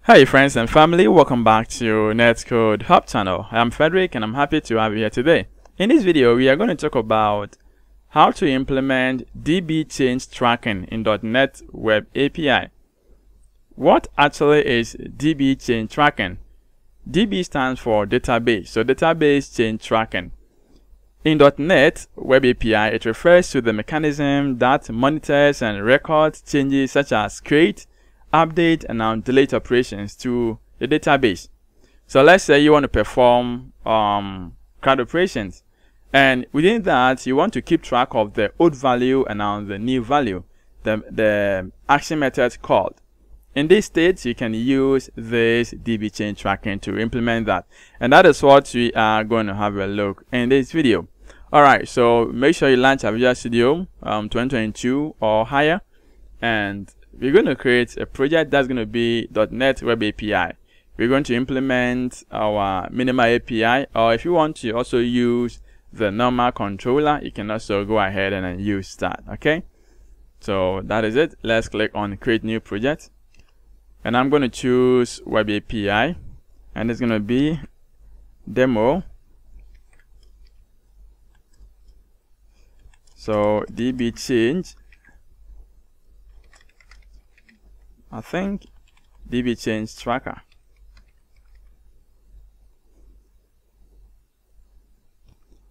Hi friends and family, welcome back to Netcode-Hub channel. I'm Frederick and I'm happy to have you here today. In this video, we are going to talk about how to implement DB change tracking in .NET Web API. What actually is DB change tracking? DB stands for database, so database change tracking. In .NET Web API, it refers to the mechanism that monitors and records changes such as create, update, and now delete operations to the database. So let's say you want to perform CRUD operations, and within that you want to keep track of the old value and now the new value, the action method called. In this state, you can use this DB change tracking to implement that, and that is what we are going to have a look in this video. Alright, so make sure you launch a Visual Studio 2022 or higher, and we're going to create a project that's going to be .NET Web API. We're going to implement our minimal API, or if you want to also use the normal controller, you can also go ahead and use that. Okay, so that is it. Let's click on create new project, and I'm going to choose Web API, and it's going to be demo. So DB change, I think DB change tracker.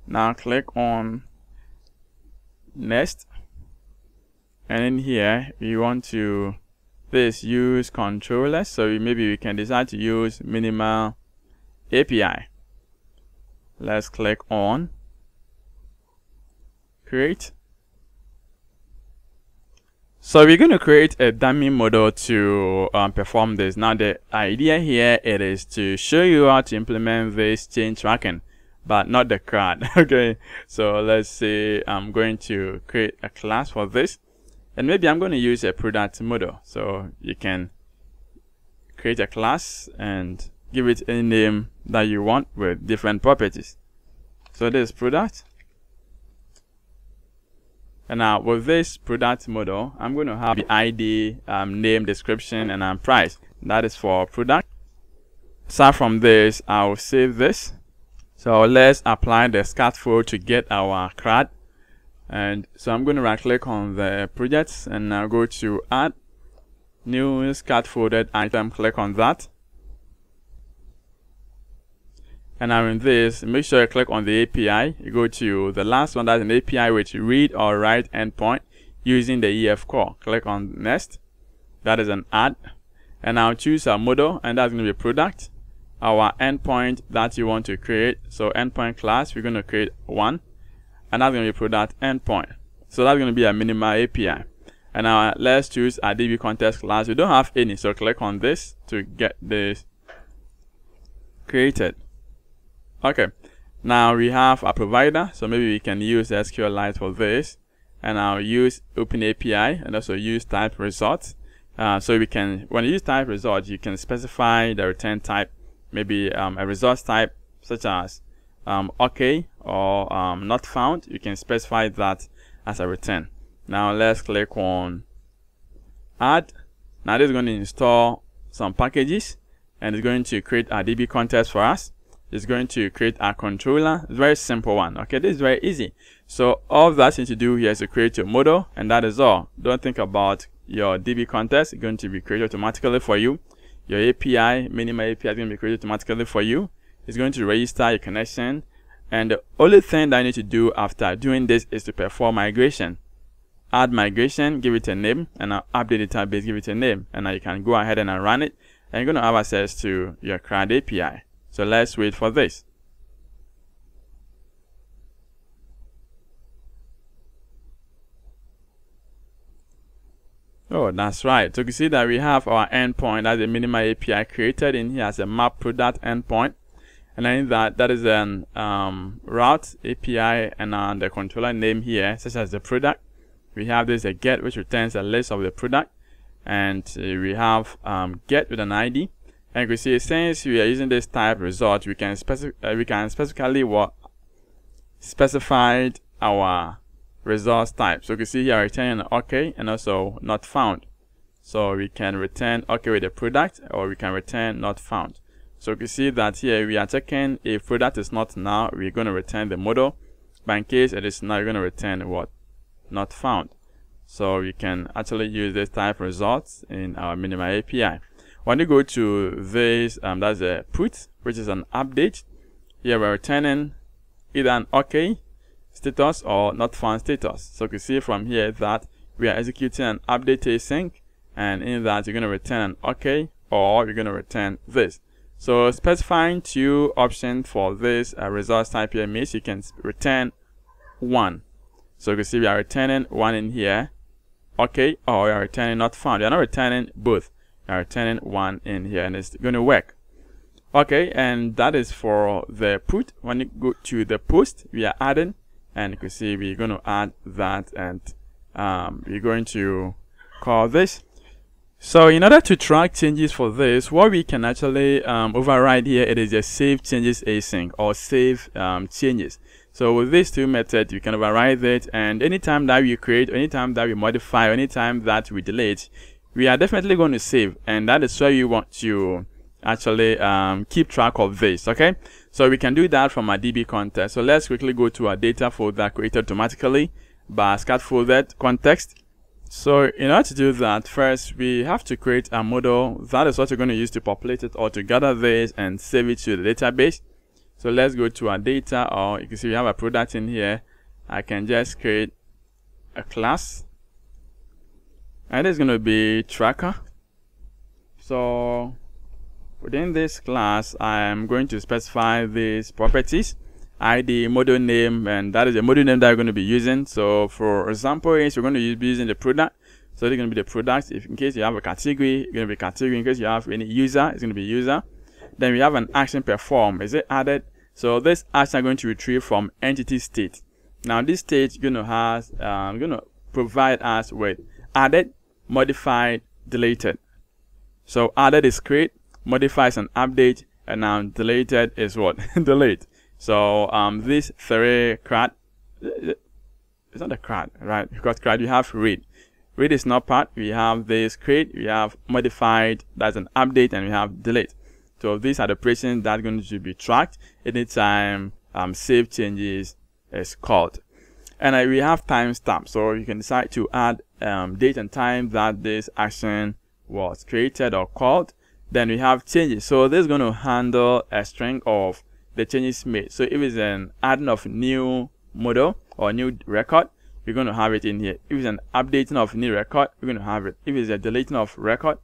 Now click on next, and in here we want to use controllers, so maybe we can decide to use minimal API. Let's click on create. So we're going to create a dummy model to perform this. Now the idea here it is to show you how to implement this change tracking, but not the CRUD. Okay, so let's say I'm going to create a class for this, and maybe I'm going to use a product model. So you can create a class and give it a name that you want with different properties. So this is product. And now with this product model, I'm going to have the ID, name, description, and price. That is for product. Start from this, I'll save this. So let's apply the scaffold to get our CRUD. And so I'm going to right click on the projects and now go to add new scaffolded item, click on that. And now in this, make sure you click on the API. You go to the last one, that's an API with read or write endpoint using the EF core. Click on next. That is an add. And now choose a model, and that's going to be product. Our endpoint that you want to create. So endpoint class, we're going to create one, and that's going to be product endpoint. So that's going to be a minimal API. And now let's choose a DB context class. We don't have any, so click on this to get this created. Okay, now we have a provider, so maybe we can use SQLite for this, and I'll use OpenAPI and also use type results. So we can, when you use type results, you can specify the return type, maybe a results type such as OK or not found. You can specify that as a return. Now let's click on add. Now this is going to install some packages, and it's going to create a DB context for us. It's going to create a controller. It's a very simple one. Okay, this is very easy. So all that you need to do here is to create your model, and that is all. Don't think about your DB context. It's going to be created automatically for you. Your API, minimal API, is going to be created automatically for you. It's going to register your connection, and the only thing that I need to do after doing this is to perform migration. Add migration, give it a name, and I'll update the database, give it a name, and now you can go ahead and run it, and you're going to have access to your CRUD API. So let's wait for this. Oh, that's right. So you can see that we have our endpoint as a minimal API created in here as a map product endpoint. And then that is an route API, and the controller name here, such as the product. We have this a get, which returns a list of the product. And we have get with an ID. And you can see, since we are using this type result, we can specifically specified our results type. So you can see here returning OK and also not found. So we can return OK with the product, or we can return not found. So you can see that here we are checking if product is not null, we're going to return the model. But in case it is null, you're going to return what? Not found. So we can actually use this type of results in our minimal API. When you go to this, that's a put, which is an update. Here we're returning either an OK status or not found status. So you can see from here that we are executing an update async, and in that you're going to return an OK, or you're going to return this. So specifying two options for this results type here means you can return 1. So you can see we are returning 1 in here, OK, or we are returning not found. We are not returning both. We are returning 1 in here, and it's going to work. Okay, and that is for the put. When you go to the post, we are adding, and you can see we're going to add that, and we're going to call this. So in order to track changes for this, what we can actually override here, it is a save changes async, or save changes. So with these two methods, you can override it, and anytime that we create, anytime that we modify, anytime that we delete, we are definitely going to save, and that is why you want to actually keep track of this. Okay, so we can do that from our DB context. So let's quickly go to our data folder created automatically by CRUD folder context. So in order to do that, first we have to create a model. That is what we're going to use to populate it, or to gather this and save it to the database. So let's go to our data, or you can see we have a product in here. I can just create a class, and it's going to be tracker. So within this class, I am going to specify these properties, ID, model name, and that is the model name that we're going to be using. So for example, we're going to be using the product. So it's going to be the product. If in case you have a category, it's going to be category. In case you have any user, it's going to be user. Then we have an action perform. Is it added? So this action is going to retrieve from entity state. Now this state is going to provide us with added, modified, deleted. So added is create, modified is an update, and now deleted is what? Delete. So this three CRUD, it's not a CRUD, right? Because CRUD you have read. Read is not part. We have this create, we have modified, that's an update, and we have delete. So these are the operations that are going to be tracked anytime save changes is called. And we have timestamp, so you can decide to add date and time that this action was created or called. Then we have changes. So this is going to handle a string of the changes made. So if it's an adding of new model or new record, we're going to have it in here. If it's an updating of new record, we're going to have it. If it's a deleting of record,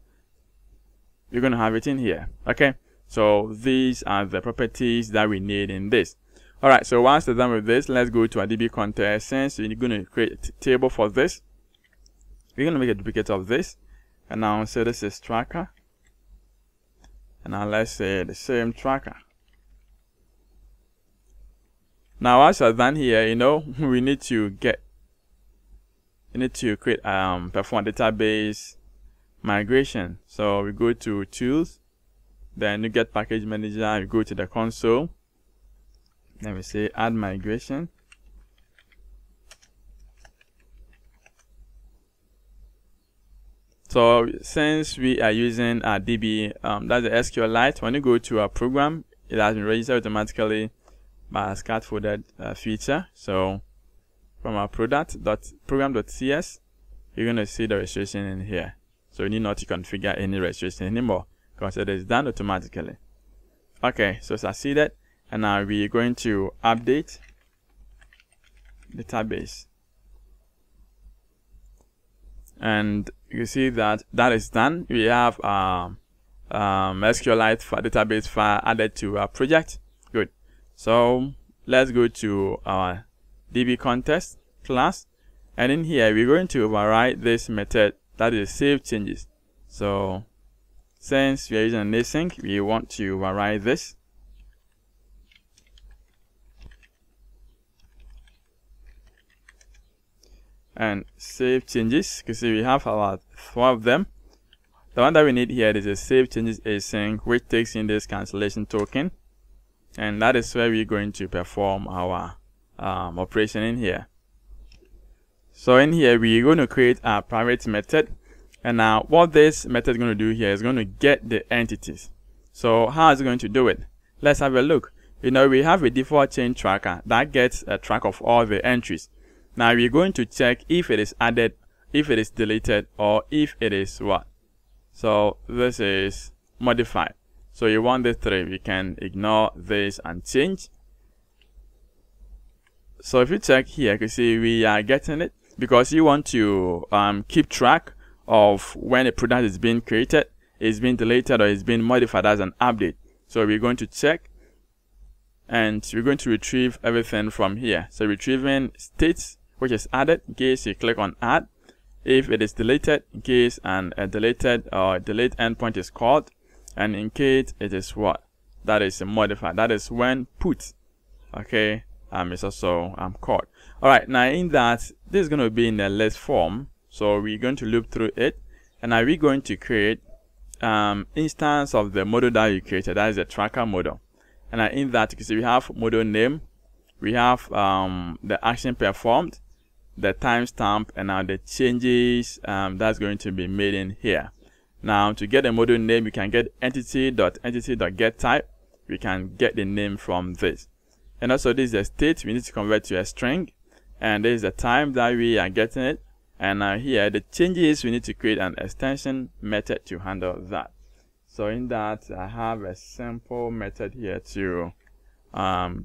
we're going to have it in here. Okay, so these are the properties that we need in this. All right, so once we're done with this, let's go to our DB context. Since we're going to create a table for this, we're going to make a duplicate of this, and now say this is tracker, and now let's say the same tracker. Now as we're done here, we need to create perform database migration. So we go to tools, then you get package manager, you go to the console, then we say add migration. So since we are using our DB, that's the SQLite, when you go to our program, it has been registered automatically by a CRUD folder feature. So from our program.cs, you're going to see the registration in here. So you need not to configure any registration anymore because it is done automatically. Okay, so succeeded, and now we're going to update database. And you see that is done. We have SQLite database file added to our project. Good. So let's go to our DB context class, and in here we're going to override this method that is save changes. So since we are using an async, we want to override this. And save changes, because we have about 4 of them. The one that we need here is a save changes async, which takes in this cancellation token, and that is where we're going to perform our operation in here. So in here we're going to create a private method, And now what this method is going to do here is going to get the entities. So how is it going to do it? Let's have a look. We have a default change tracker that gets a track of all the entries. Now we're going to check if it is added, if it is deleted, or if it is what. So this is modified. So you want the 3, we can ignore this and change. So if you check here, you can see we are getting it because you want to keep track of when a product is being created, is being deleted, or is being modified as an update. So we're going to check and we're going to retrieve everything from here. So retrieving states, which is added, in case you click on add. If it is deleted, in case a deleted or delete endpoint is called, and in case it is what? That is modified. That is when put, okay, is also called. Alright, now in that, this is going to be in a list form. So we're going to loop through it, and now we're going to create instance of the model that you created. That is the tracker model. And in that, you can see we have model name, we have the action performed, the timestamp, and now the changes that's going to be made in here. Now to get a model name, you can get entity.entity.getType. We can get the name from this. And also this is the state we need to convert to a string, and this is the time that we are getting it. And now here the changes, we need to create an extension method to handle that. So in that, I have a simple method here to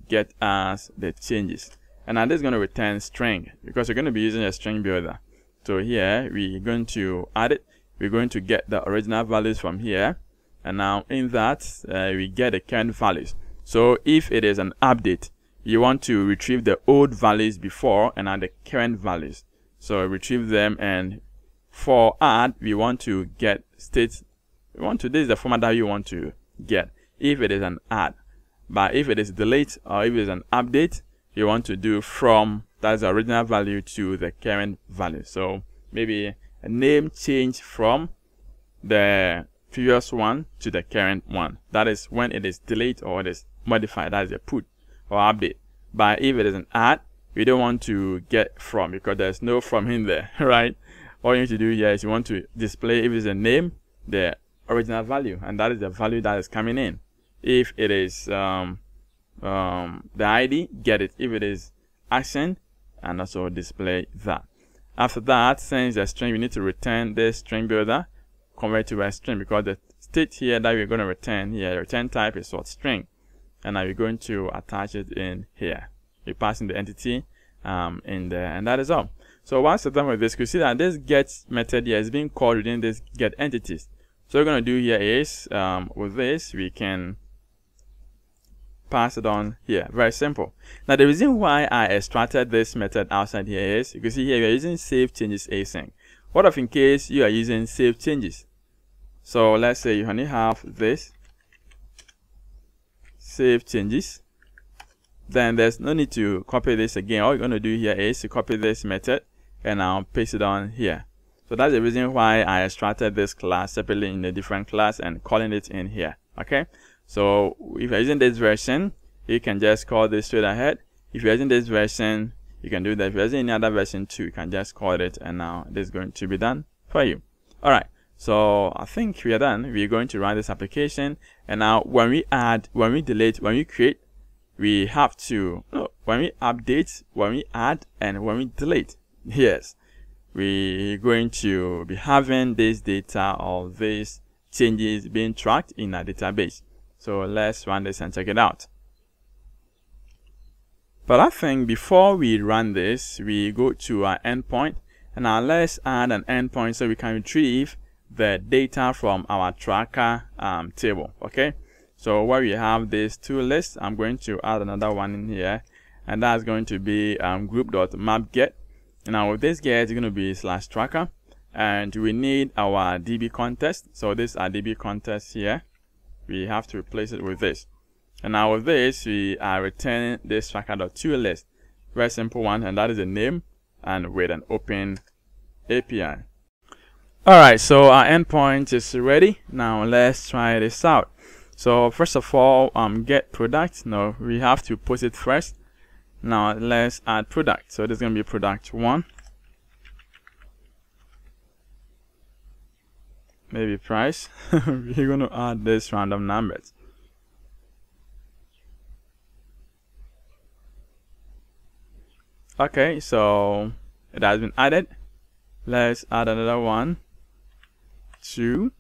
get us the changes. And now this is going to return string because we're going to be using a string builder. So here we're going to add it. We're going to get the original values from here. And now in that, we get the current values. So if it is an update, you want to retrieve the old values before and now the current values. So retrieve them, and for add, we want to get states. This is the format that you want to get if it is an add. But if it is delete or if it is an update, you want to do from, that's the original value to the current value. So maybe a name change from the previous one to the current one. That is when it is delete or it is modified. That is a put or update. But if it is an add, we don't want to get from because there's no from in there, right? All you need to do here is you want to display, if it's a name, the original value, and that is the value that is coming in. If it is the ID, get it. If it is action, and also display that. After that, since the string, we need to return this string builder, convert to a string, because the state here that we're going to return here, return type is what? String. And now we're going to attach it in here. We're passing the entity in there, and that is all. So once you're done with this, you can see that this get method here is being called within this get entities. So what we're going to do here is, with this, we can pass it on here. Very simple. Now the reason why I extracted this method outside here is, you can see here we are using save changes async. What if in case you are using save changes? So let's say you only have this save changes. Then there's no need to copy this again. All you're going to do here is to copy this method and I'll paste it on here. So that's the reason why I extracted this class separately in a different class and calling it in here. Okay. So if you're using this version, you can just call this straight ahead. If you're using this version, you can do that. If you're using any other version too, you can just call it, and now this is going to be done for you. All right. So I think we are done. We're going to run this application, and now when we add, when we delete, when we create, we have to, when we update, when we add, and when we delete, yes, we're going to be having this data or these changes being tracked in our database. So let's run this and check it out. But I think before we run this, we go to our endpoint, and now let's add an endpoint so we can retrieve the data from our tracker table. Okay. So where we have these two lists, I'm going to add another one in here, and that's going to be group.mapget. Now with this get, it's going to be /tracker, and we need our DB context. So this is our DB context here. We have to replace it with this. And now with this, we are returning this tracker.to list. Very simple one, and that is the name, and with an open API. Alright, so our endpoint is ready. Now let's try this out. So first of all, get product. No, we have to put it first. Now let's add product. So this is going to be product 1. maybe price. We're going to add this random numbers. Okay, so it has been added. Let's add another one, 2,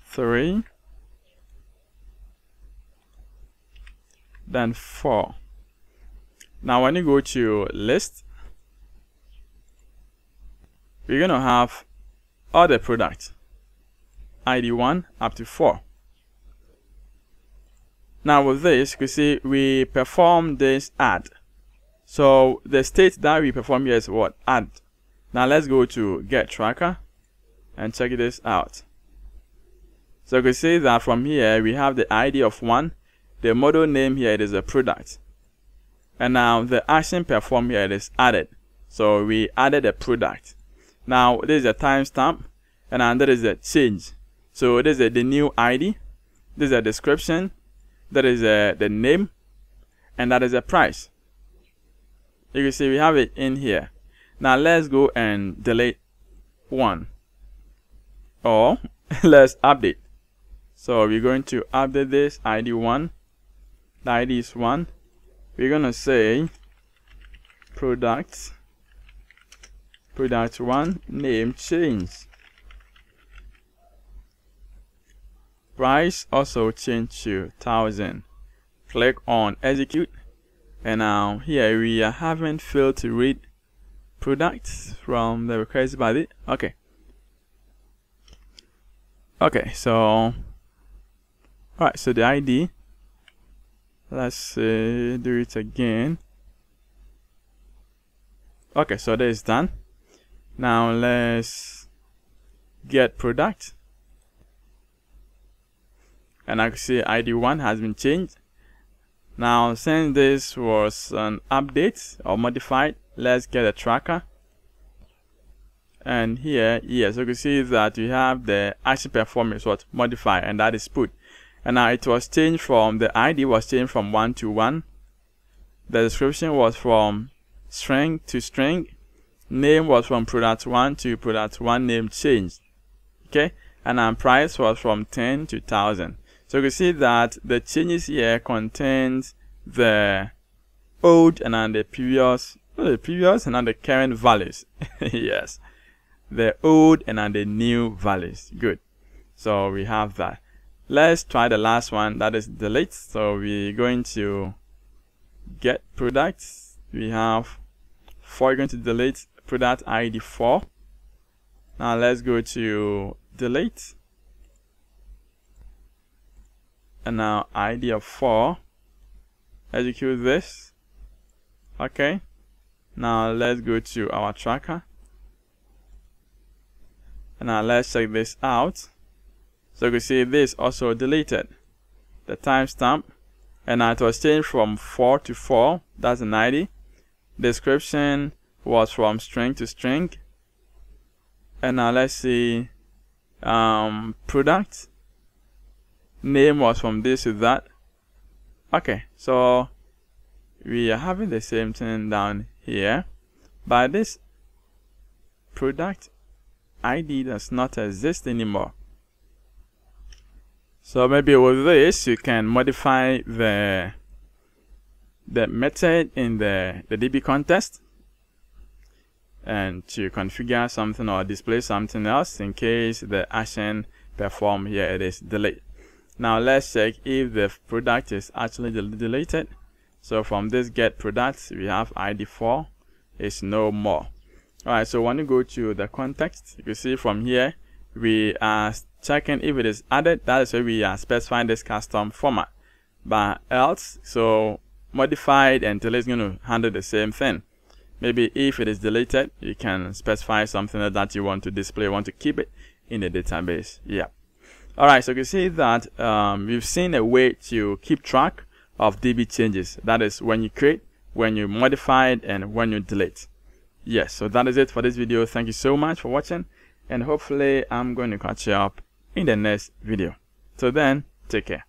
3, then 4. Now when you go to list, we're going to have all the products, ID 1 up to 4. Now with this, you can see we perform this add. So the state that we perform here is what? Add. Now let's go to get tracker and check this out. So you can see that from here we have the ID of 1. The model name here, it is a product. And now the action performed here, it is added. So we added a product. Now this is a timestamp, and that is a change. So this is the new ID. This is a description. That is the name, and that is a price. You can see we have it in here. Now let's go and delete 1, or let's update. So we're going to update this ID 1. The ID is 1. We're going to say product 1 name change. Price also change to 1000. Click on execute, and now here we are having failed to read products from the request body. Okay, so alright, so the ID, let's do it again. Okay, so that is done. Now let's get product, and I can see ID 1 has been changed. Now since this was an update or modified, let's get a tracker, and here, yes, you can see that we have the action performance was modified, and that is put. And now it was changed from, the ID was changed from 1 to 1. The description was from string to string. Name was from product 1 to product 1 name changed. Okay, and our price was from 10 to 1000. So you can see that the changes here contains the old and then the previous, and then the current values. Yes, the old and then the new values. Good. So we have that. Let's try the last one, that is delete. So we're going to get products. We have 4. We're going to delete product ID 4. Now let's go to delete, and now ID of 4. Execute this. Okay, now let's go to our tracker, and now let's check this out. So you can see this also deleted the timestamp, and now it was changed from 4 to 4. That's an ID. Description was from string to string, and now let's see, product name was from this to that. Okay, so we are having the same thing down here, but this product ID does not exist anymore. So maybe with this you can modify the method in the DB context, and to configure something or display something else in case the action performed here, it is delete. Now let's check if the product is actually deleted. So from this get products, we have ID 4 is no more. Alright, so when you go to the context, you can see from here we are checking if it is added. That is where we are specifying this custom format. But else, so modified and delete is going to handle the same thing. Maybe if it is deleted, you can specify something that you want to display, want to keep it in the database. Yeah. Alright, so you can see that we've seen a way to keep track of DB changes. That is when you create, when you modify, and when you delete. Yes, so that is it for this video. Thank you so much for watching, and hopefully I'm going to catch you up in the next video. Till then, take care.